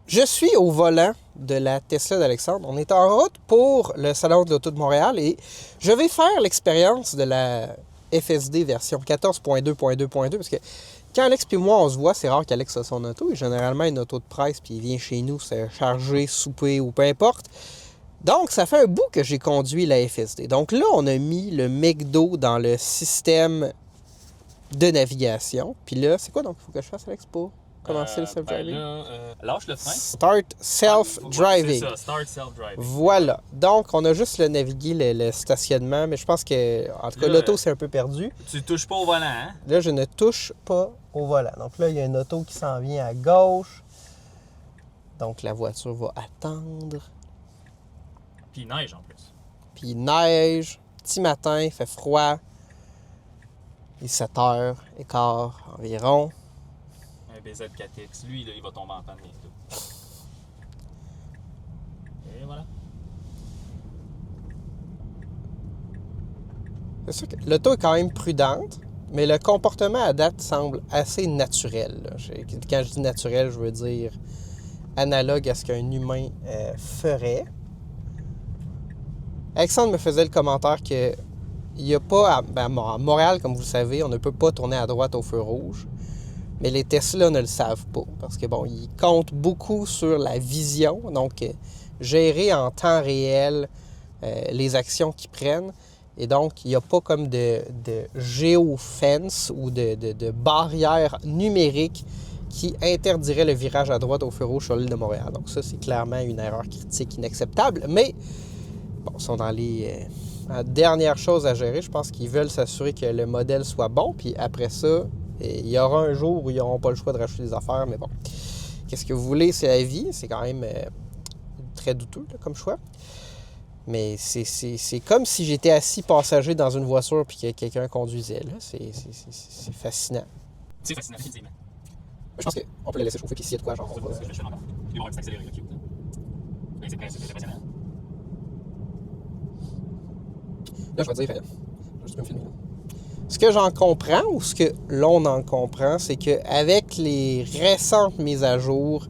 Je suis au volant de la Tesla d'Alexandre. On est en route pour le Salon de l'Auto de Montréal et je vais faire l'expérience de la FSD version 14.2.2.2 parce que quand Alex et moi on se voit, c'est rare qu'Alex a son auto. Il a généralement une auto de presse puis il vient chez nous se charger, souper ou peu importe. Donc, ça fait un bout que j'ai conduit la FSD. Donc là, on a mis le McDo dans le système de navigation. Puis là, c'est quoi donc il faut que je fasse, Alex, pour commencer le self-driving? Lâche le frein. Start self-driving. C'est ça, start self-driving. Voilà. Donc, on a juste navigué le stationnement, mais je pense que, en tout cas, Là, l'auto s'est un peu perdu. Tu touches pas au volant, hein? Là, je ne touche pas au volant. Donc là, il y a une auto qui s'en vient à gauche. Donc, la voiture va attendre. Puis il neige en plus. Puis il neige. Petit matin, il fait froid. Il est 7h15 environ. Un BZ4X. Lui, là, il va tomber en panne bientôt. Et voilà. C'est sûr que l'auto est quand même prudente, mais le comportement à date semble assez naturel. Là. Quand je dis naturel, je veux dire analogue à ce qu'un humain ferait. Alexandre me faisait le commentaire que il n'y a pas... à Montréal, comme vous le savez, on ne peut pas tourner à droite au feu rouge. Mais les Tesla ne le savent pas. Parce que, bon, ils comptent beaucoup sur la vision. Donc, gérer en temps réel les actions qu'ils prennent. Et donc, il n'y a pas comme de géofence ou de barrière numérique qui interdirait le virage à droite au feu rouge sur l'île de Montréal. Donc, ça, c'est clairement une erreur critique inacceptable. Mais, bon, ils sont dans la dernière chose à gérer. Je pense qu'ils veulent s'assurer que le modèle soit bon. Puis après ça, il y aura un jour où ils n'auront pas le choix de racheter des affaires. Mais bon, qu'est-ce que vous voulez? C'est la vie. C'est quand même très douteux là, comme choix. Mais c'est comme si j'étais assis passager dans une voiture puis que quelqu'un conduisait. Là. C'est fascinant. C'est fascinant, effectivement. Je pense qu'on peut la laisser chauffer puis s'il y a de quoi, genre... C'est pas ce que je fais encore. Il va avoir un petit accéléré, là, cute. C'est impressionnant. Là, je vais dire... je peux me filmer. Ce que j'en comprends, ou ce que l'on en comprend, c'est qu'avec les récentes mises à jour,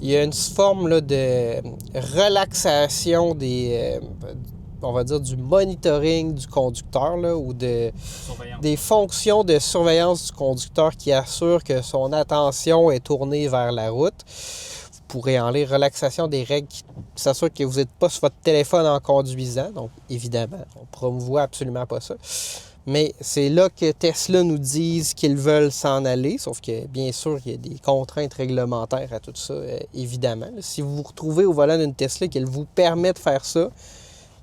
il y a une forme là, de relaxation on va dire, du monitoring du conducteur là, ou des fonctions de surveillance du conducteur qui assurent que son attention est tournée vers la route. Vous pourrez en lire relaxation des règles qui s'assurent que vous n'êtes pas sur votre téléphone en conduisant. Donc, évidemment, on ne promouvoit absolument pas ça. Mais c'est là que Tesla nous disent qu'ils veulent s'en aller, sauf que, bien sûr, il y a des contraintes réglementaires à tout ça, évidemment. Si vous vous retrouvez au volant d'une Tesla qu'elle vous permet de faire ça,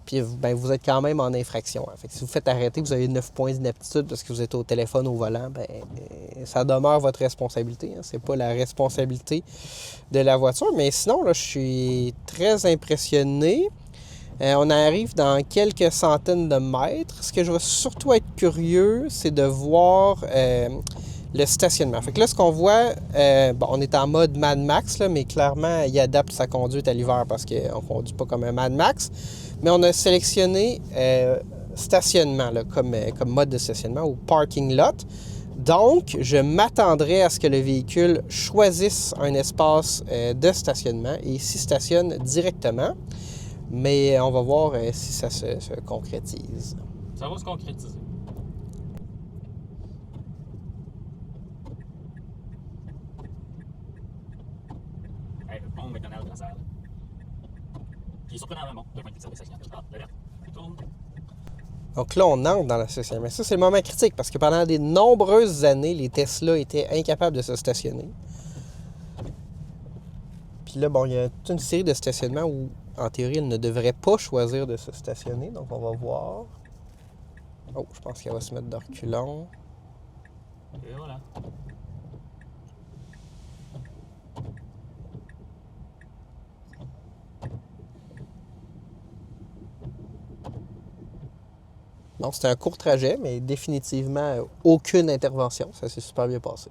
puis ben, vous êtes quand même en infraction. Hein. Fait que si vous faites arrêter, vous avez 9 points d'inaptitude parce que vous êtes au téléphone au volant, ben, ça demeure votre responsabilité. Hein. C'est pas la responsabilité de la voiture. Mais sinon, là, je suis très impressionné. On arrive dans quelques centaines de mètres. Ce que je vais surtout être curieux, c'est de voir le stationnement. Fait que là, ce qu'on voit, on est en mode Mad Max, là, mais clairement, il adapte sa conduite à l'hiver parce qu'on ne conduit pas comme un Mad Max. Mais on a sélectionné stationnement là, comme mode de stationnement ou parking lot. Donc, je m'attendrai à ce que le véhicule choisisse un espace de stationnement et s'y stationne directement. Mais on va voir si ça se concrétise. Ça va se concrétiser. Hey, le pont McDonald's de la salle. Qui est surprenamment bon, d'un point de vue de service à client. Regarde, il tourne. Donc là, on entre dans le stationnement. Mais ça, c'est le moment critique parce que pendant de nombreuses années, les Tesla étaient incapables de se stationner. Puis là, bon, il y a toute une série de stationnements où, en théorie, elle ne devrait pas choisir de se stationner. Donc, on va voir. Oh, je pense qu'elle va se mettre de reculons. Et voilà. Donc, c'était un court trajet, mais définitivement aucune intervention. Ça s'est super bien passé.